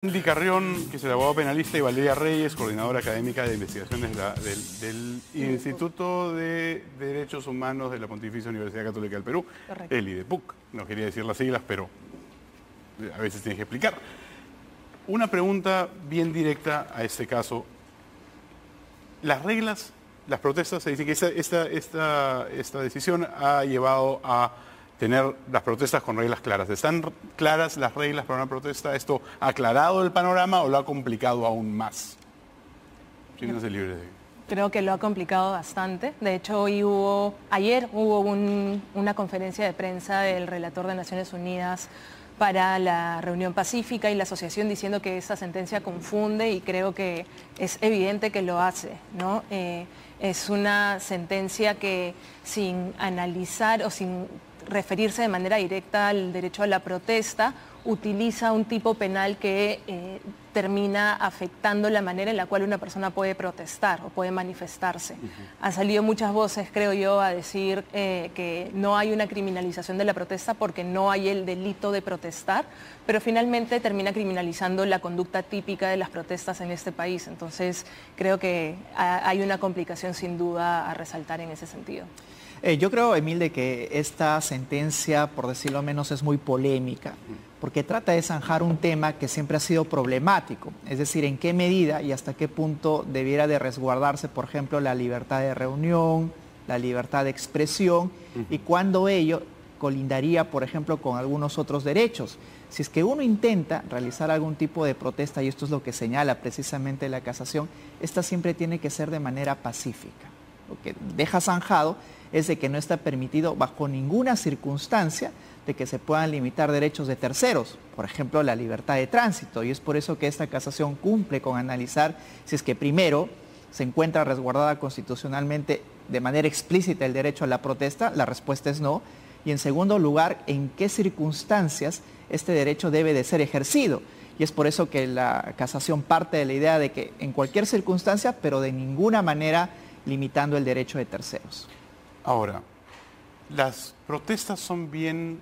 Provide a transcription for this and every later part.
Andy Carrión, que es el abogado penalista, y Valeria Reyes, coordinadora académica de investigaciones del Instituto de Derechos Humanos de la Pontificia Universidad Católica del Perú, Correcto. el IDEPUC. No quería decir las siglas, pero a veces tienes que explicar. Una pregunta bien directa a este caso. Las reglas, las protestas, se dice que esta decisión ha llevado a tener las protestas con reglas claras. ¿Están claras las reglas para una protesta? ¿Esto ha aclarado el panorama o lo ha complicado aún más? Siéntanse libres de... Creo que lo ha complicado bastante. De hecho, ayer hubo una conferencia de prensa del relator de Naciones Unidas para la reunión pacífica y la asociación diciendo que esta sentencia confunde, y creo que es evidente que lo hace, ¿no? Es una sentencia que, sin analizar o sin referirse de manera directa al derecho a la protesta, utiliza un tipo penal que termina afectando la manera en la cual una persona puede protestar o puede manifestarse. Han salido muchas voces, creo yo, a decir que no hay una criminalización de la protesta porque no hay el delito de protestar, pero finalmente termina criminalizando la conducta típica de las protestas en este país. Entonces, creo que hay una complicación sin duda a resaltar en ese sentido. Yo creo, Emil, de que esta sentencia, por decirlo menos, es muy polémica, porque trata de zanjar un tema que siempre ha sido problemático, es decir, en qué medida y hasta qué punto debiera de resguardarse, por ejemplo, la libertad de reunión, la libertad de expresión, y cuándo ello colindaría, por ejemplo, con algunos otros derechos. Si es que uno intenta realizar algún tipo de protesta, y esto es lo que señala precisamente la casación, esta siempre tiene que ser de manera pacífica. Lo que deja zanjado es de que no está permitido bajo ninguna circunstancia de que se puedan limitar derechos de terceros, por ejemplo, la libertad de tránsito, y es por eso que esta casación cumple con analizar si es que primero se encuentra resguardada constitucionalmente de manera explícita el derecho a la protesta, la respuesta es no, y en segundo lugar, en qué circunstancias este derecho debe de ser ejercido, y es por eso que la casación parte de la idea de que en cualquier circunstancia, pero de ninguna manera limitando el derecho de terceros. Ahora, las protestas en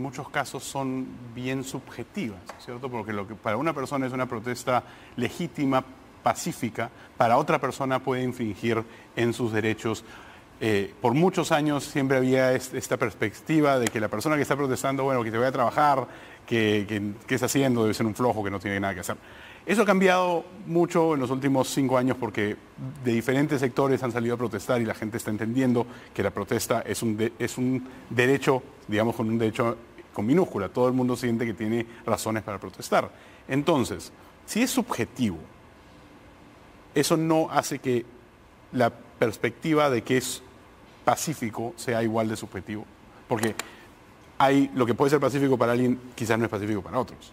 muchos casos son bien subjetivas, ¿cierto? Porque lo que para una persona es una protesta legítima, pacífica, para otra persona puede infringir en sus derechos. Por muchos años siempre había esta perspectiva de que la persona que está protestando, bueno, que te vaya a trabajar, que está haciendo, debe ser un flojo que no tiene nada que hacer. Eso ha cambiado mucho en los últimos 5 años porque de diferentes sectores han salido a protestar y la gente está entendiendo que la protesta es un derecho, digamos, con un derecho con minúscula. Todo el mundo siente que tiene razones para protestar. Entonces, si es subjetivo, eso no hace que la perspectiva de que es pacífico sea igual de subjetivo. Porque lo que puede ser pacífico para alguien quizás no es pacífico para otros.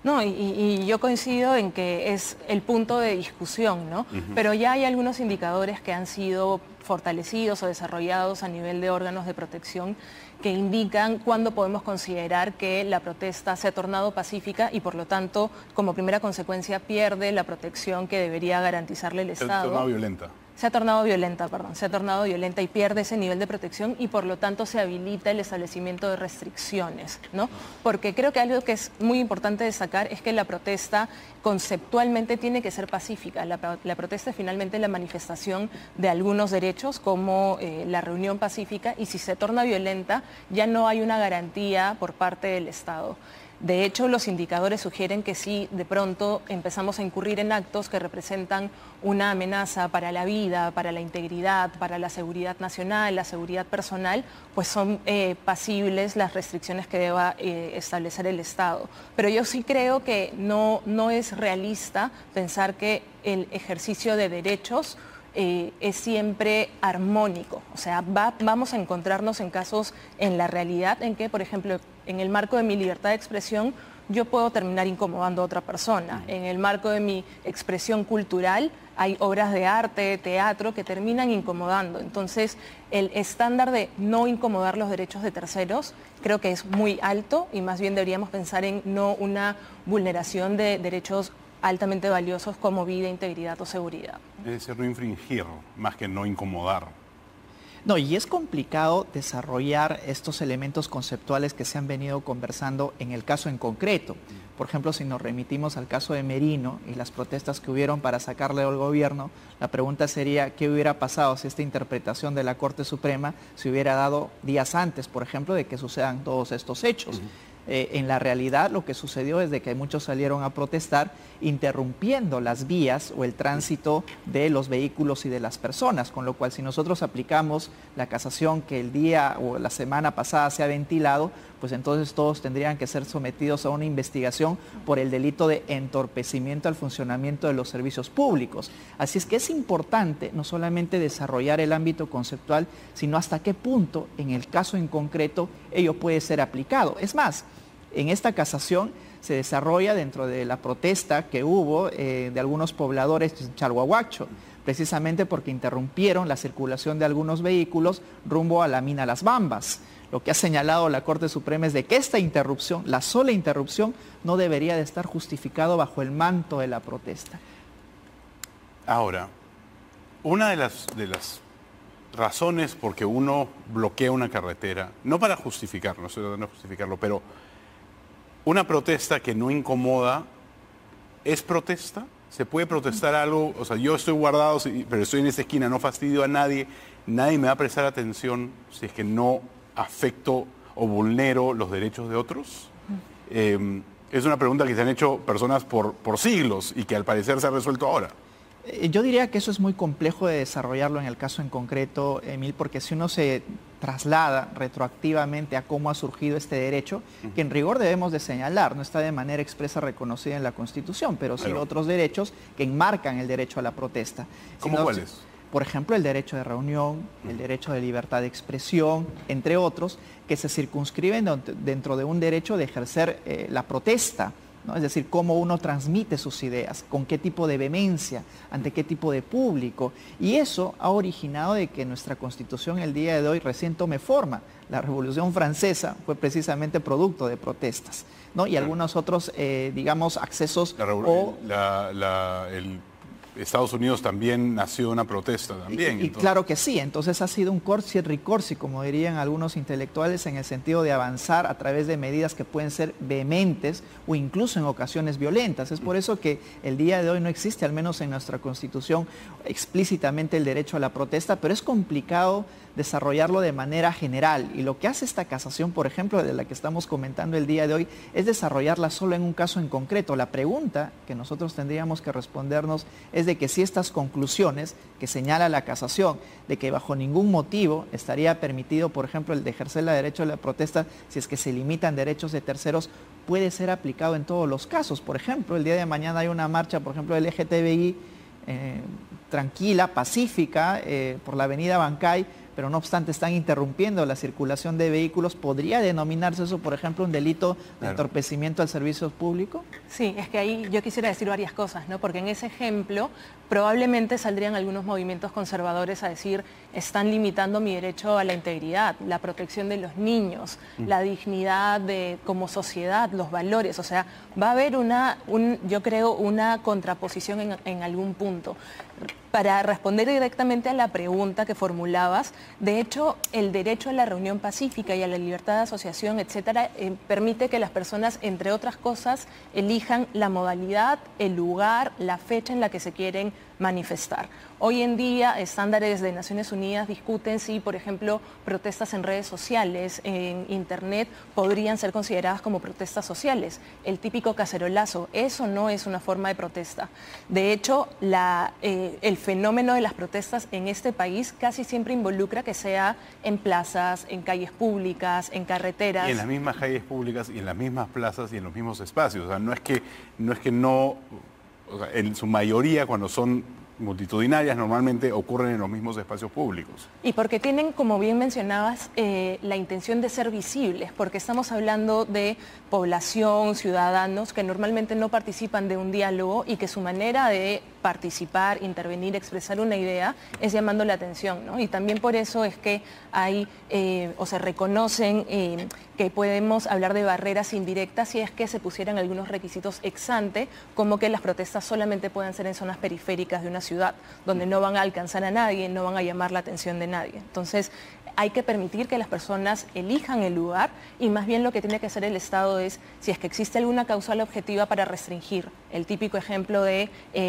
No, y yo coincido en que es el punto de discusión, ¿no? Pero ya hay algunos indicadores que han sido fortalecidos o desarrollados a nivel de órganos de protección que indican cuándo podemos considerar que la protesta se ha tornado pacífica y por lo tanto, como primera consecuencia, pierde la protección que debería garantizarle el Estado. Se ha tornado violenta. Se ha tornado violenta, perdón, se ha tornado violenta y pierde ese nivel de protección y por lo tanto se habilita el establecimiento de restricciones, ¿no? Porque creo que algo que es muy importante destacar es que la protesta conceptualmente tiene que ser pacífica. La protesta es finalmente la manifestación de algunos derechos como la reunión pacífica, y si se torna violenta ya no hay una garantía por parte del Estado. De hecho, los indicadores sugieren que si de pronto empezamos a incurrir en actos que representan una amenaza para la vida, para la integridad, para la seguridad nacional, la seguridad personal, pues son pasibles las restricciones que deba establecer el Estado. Pero yo sí creo que no es realista pensar que el ejercicio de derechos es siempre armónico. O sea, vamos a encontrarnos en casos en la realidad en que, por ejemplo, en el marco de mi libertad de expresión, yo puedo terminar incomodando a otra persona. En el marco de mi expresión cultural, hay obras de arte, teatro, que terminan incomodando. Entonces, el estándar de no incomodar los derechos de terceros creo que es muy alto y más bien deberíamos pensar en no una vulneración de derechos altamente valiosos como vida, integridad o seguridad. Es decir, no infringir más que no incomodar. No, y es complicado desarrollar estos elementos conceptuales que se han venido conversando en el caso en concreto. Por ejemplo, si nos remitimos al caso de Merino y las protestas que hubieron para sacarle al gobierno, la pregunta sería qué hubiera pasado si esta interpretación de la Corte Suprema se hubiera dado días antes, por ejemplo, de que sucedan todos estos hechos. En la realidad lo que sucedió es de que muchos salieron a protestar interrumpiendo las vías o el tránsito de los vehículos y de las personas, con lo cual si nosotros aplicamos la casación que el día o la semana pasada se ha ventilado, pues entonces todos tendrían que ser sometidos a una investigación por el delito de entorpecimiento al funcionamiento de los servicios públicos. Así es que es importante no solamente desarrollar el ámbito conceptual, sino hasta qué punto en el caso en concreto ello puede ser aplicado. Es más, en esta casación se desarrolla dentro de la protesta que hubo de algunos pobladores de Chalhuahuacho, precisamente porque interrumpieron la circulación de algunos vehículos rumbo a la mina Las Bambas. Lo que ha señalado la Corte Suprema es de que esta interrupción, la sola interrupción, no debería de estar justificado bajo el manto de la protesta. Ahora, una de las razones por que uno bloquea una carretera, no para justificarlo, no estoy tratando de justificarlo, pero una protesta que no incomoda, ¿es protesta? ¿Se puede protestar algo? O sea, yo estoy guardado, pero estoy en esa esquina, no fastidio a nadie, nadie me va a prestar atención si es que no afecto o vulnero los derechos de otros. Es una pregunta que se han hecho personas por siglos y que al parecer se ha resuelto ahora. Yo diría que eso es muy complejo de desarrollarlo en el caso en concreto, Emil, porque si uno se traslada retroactivamente a cómo ha surgido este derecho, que en rigor debemos de señalar, no está de manera expresa reconocida en la Constitución, pero sí otros derechos que enmarcan el derecho a la protesta. ¿Cómo cuáles? Por ejemplo, el derecho de reunión, el derecho de libertad de expresión, entre otros, que se circunscriben dentro de un derecho de ejercer la protesta, ¿no? Es decir, cómo uno transmite sus ideas, con qué tipo de vehemencia, ante qué tipo de público. Y eso ha originado de que nuestra Constitución el día de hoy recién tome forma. La Revolución Francesa fue precisamente producto de protestas, ¿no? Y algunos otros, digamos, accesos Estados Unidos también nació una protesta también. Y claro que sí, entonces ha sido un corsi et ricorsi, como dirían algunos intelectuales, en el sentido de avanzar a través de medidas que pueden ser vehementes o incluso en ocasiones violentas. Es por eso que el día de hoy no existe, al menos en nuestra Constitución, explícitamente el derecho a la protesta, pero es complicado desarrollarlo de manera general. Y lo que hace esta casación, por ejemplo, de la que estamos comentando el día de hoy, es desarrollarla solo en un caso en concreto. La pregunta que nosotros tendríamos que respondernos es de que si estas conclusiones que señala la casación, de que bajo ningún motivo estaría permitido, por ejemplo, el de ejercer el derecho a la protesta si es que se limitan derechos de terceros, puede ser aplicado en todos los casos. Por ejemplo, el día de mañana hay una marcha, por ejemplo, LGTBI, tranquila, pacífica, por la avenida Bancay, pero no obstante están interrumpiendo la circulación de vehículos. ¿Podría denominarse eso, por ejemplo, un delito de entorpecimiento al servicio público? Sí, es que ahí yo quisiera decir varias cosas, ¿no? Porque en ese ejemplo probablemente saldrían algunos movimientos conservadores a decir, están limitando mi derecho a la integridad, la protección de los niños, la dignidad como sociedad, los valores. O sea, va a haber yo creo, una contraposición en algún punto. Para responder directamente a la pregunta que formulabas, de hecho, el derecho a la reunión pacífica y a la libertad de asociación, etcétera, permite que las personas, entre otras cosas, elijan la modalidad, el lugar, la fecha en la que se quieren manifestar. Hoy en día, estándares de Naciones Unidas discuten si, por ejemplo, protestas en redes sociales, en Internet, podrían ser consideradas como protestas sociales. El típico cacerolazo, eso no es una forma de protesta. De hecho, el fenómeno de las protestas en este país casi siempre involucra que sea en plazas, en calles públicas, en carreteras. Y en las mismas calles públicas y en las mismas plazas y en los mismos espacios. O sea, no es que o sea, en su mayoría, cuando son multitudinarias, normalmente ocurren en los mismos espacios públicos. Y porque tienen, como bien mencionabas, la intención de ser visibles, porque estamos hablando de población, ciudadanos que normalmente no participan de un diálogo y que su manera de participar, intervenir, expresar una idea es llamando la atención, ¿no? Y también por eso es que hay o se reconocen que podemos hablar de barreras indirectas si es que se pusieran algunos requisitos ex ante, como que las protestas solamente puedan ser en zonas periféricas de una ciudad, donde no van a alcanzar a nadie, no van a llamar la atención de nadie. Entonces, hay que permitir que las personas elijan el lugar y más bien lo que tiene que hacer el Estado es, si es que existe alguna causal objetiva para restringir, el típico ejemplo de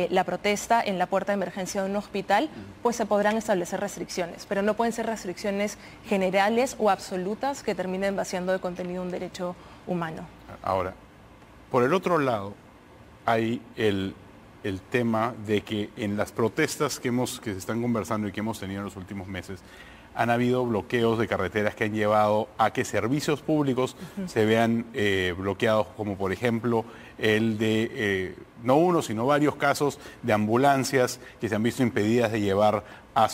la protesta en la puerta de emergencia de un hospital, pues se podrán establecer restricciones, pero no pueden ser restricciones generales o absolutas que terminen vaciando de contenido un derecho humano. Ahora, por el otro lado, hay el tema de que en las protestas que se están conversando y que hemos tenido en los últimos meses, han habido bloqueos de carreteras que han llevado a que servicios públicos se vean bloqueados, como por ejemplo el de, no uno, sino varios casos de ambulancias que se han visto impedidas de llevar a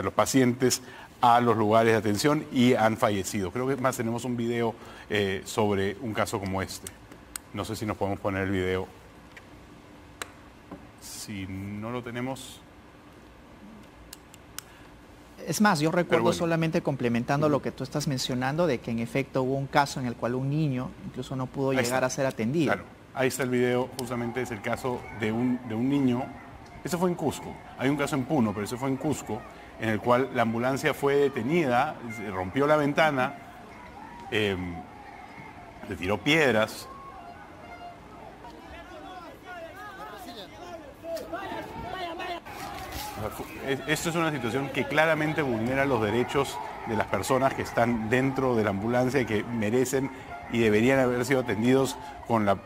los pacientes a los lugares de atención y han fallecido. Creo que más tenemos un video sobre un caso como este. No sé si nos podemos poner el video. Si no lo tenemos... Es más, yo recuerdo solamente complementando lo que tú estás mencionando, de que en efecto hubo un caso en el cual un niño incluso no pudo llegar a ser atendido. Claro, ahí está el video, justamente es el caso de un niño. Ese fue en Cusco. Hay un caso en Puno, pero ese fue en Cusco, en el cual la ambulancia fue detenida, rompió la ventana, le tiró piedras. Esto es una situación que claramente vulnera los derechos de las personas que están dentro de la ambulancia y que merecen y deberían haber sido atendidos con la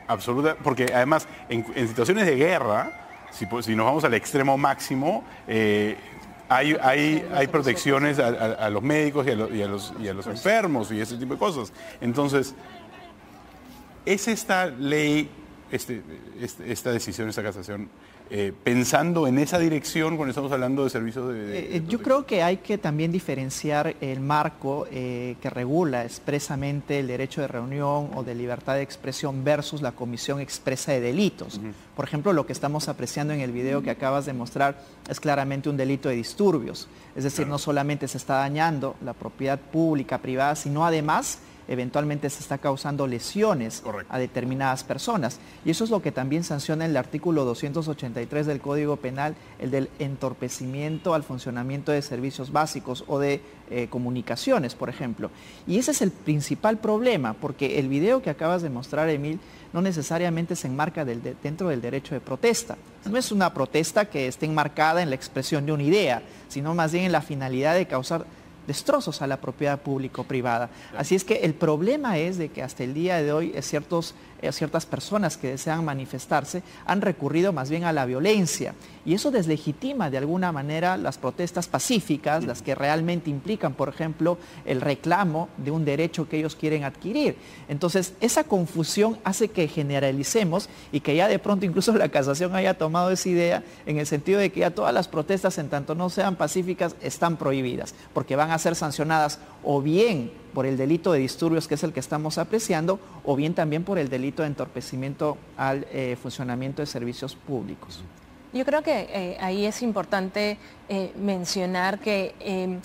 absoluta... Porque además, en situaciones de guerra, si nos vamos al extremo máximo, hay protecciones a los médicos y a los enfermos y ese tipo de cosas. Entonces, ¿es esta ley, esta decisión, esta casación, pensando en esa dirección cuando estamos hablando de servicios de yo creo que hay que también diferenciar el marco que regula expresamente el derecho de reunión o de libertad de expresión versus la comisión expresa de delitos? Por ejemplo, lo que estamos apreciando en el video que acabas de mostrar es claramente un delito de disturbios. Es decir, no solamente se está dañando la propiedad pública, privada, sino además eventualmente se está causando lesiones a determinadas personas. Y eso es lo que también sanciona el artículo 283 del Código Penal, el del entorpecimiento al funcionamiento de servicios básicos o de comunicaciones, por ejemplo. Y ese es el principal problema, porque el video que acabas de mostrar, Emil, no necesariamente se enmarca dentro del derecho de protesta. No es una protesta que esté enmarcada en la expresión de una idea, sino más bien en la finalidad de causar destrozos a la propiedad público-privada. Así es que el problema es de que hasta el día de hoy ciertas personas que desean manifestarse han recurrido más bien a la violencia y eso deslegitima de alguna manera las protestas pacíficas, las que realmente implican, por ejemplo, el reclamo de un derecho que ellos quieren adquirir. Entonces, esa confusión hace que generalicemos y que ya de pronto incluso la casación haya tomado esa idea en el sentido de que ya todas las protestas, en tanto no sean pacíficas, están prohibidas, porque van a ser sancionadas o bien por el delito de disturbios, que es el que estamos apreciando, o bien también por el delito de entorpecimiento al funcionamiento de servicios públicos. Yo creo que ahí es importante mencionar que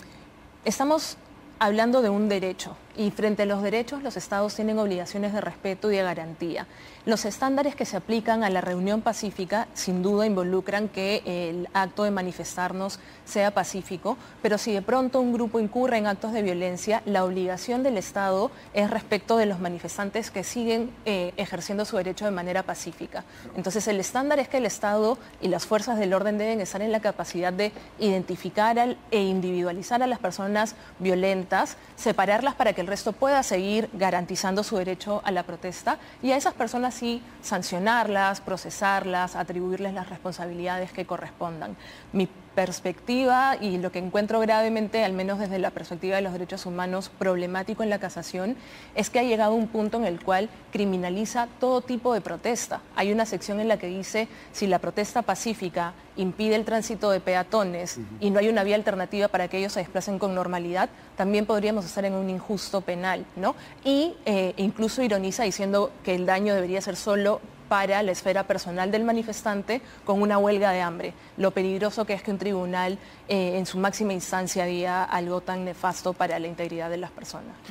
estamos hablando de un derecho y frente a los derechos los estados tienen obligaciones de respeto y de garantía. Los estándares que se aplican a la reunión pacífica sin duda involucran que el acto de manifestarnos sea pacífico, pero si de pronto un grupo incurre en actos de violencia, la obligación del Estado es respecto de los manifestantes que siguen ejerciendo su derecho de manera pacífica. Entonces el estándar es que el Estado y las fuerzas del orden deben estar en la capacidad de identificar e individualizar a las personas violentas, separarlas para que el resto pueda seguir garantizando su derecho a la protesta y a esas personas sí sancionarlas, procesarlas, atribuirles las responsabilidades que correspondan. Mi perspectiva y lo que encuentro gravemente, al menos desde la perspectiva de los derechos humanos, problemático en la casación, es que ha llegado un punto en el cual criminaliza todo tipo de protesta. Hay una sección en la que dice, si la protesta pacífica impide el tránsito de peatones y no hay una vía alternativa para que ellos se desplacen con normalidad, también podríamos estar en un injusto penal, ¿no? Y incluso ironiza diciendo que el daño debería ser solo para la esfera personal del manifestante con una huelga de hambre. Lo peligroso que es que un tribunal en su máxima instancia diga algo tan nefasto para la integridad de las personas, ¿no?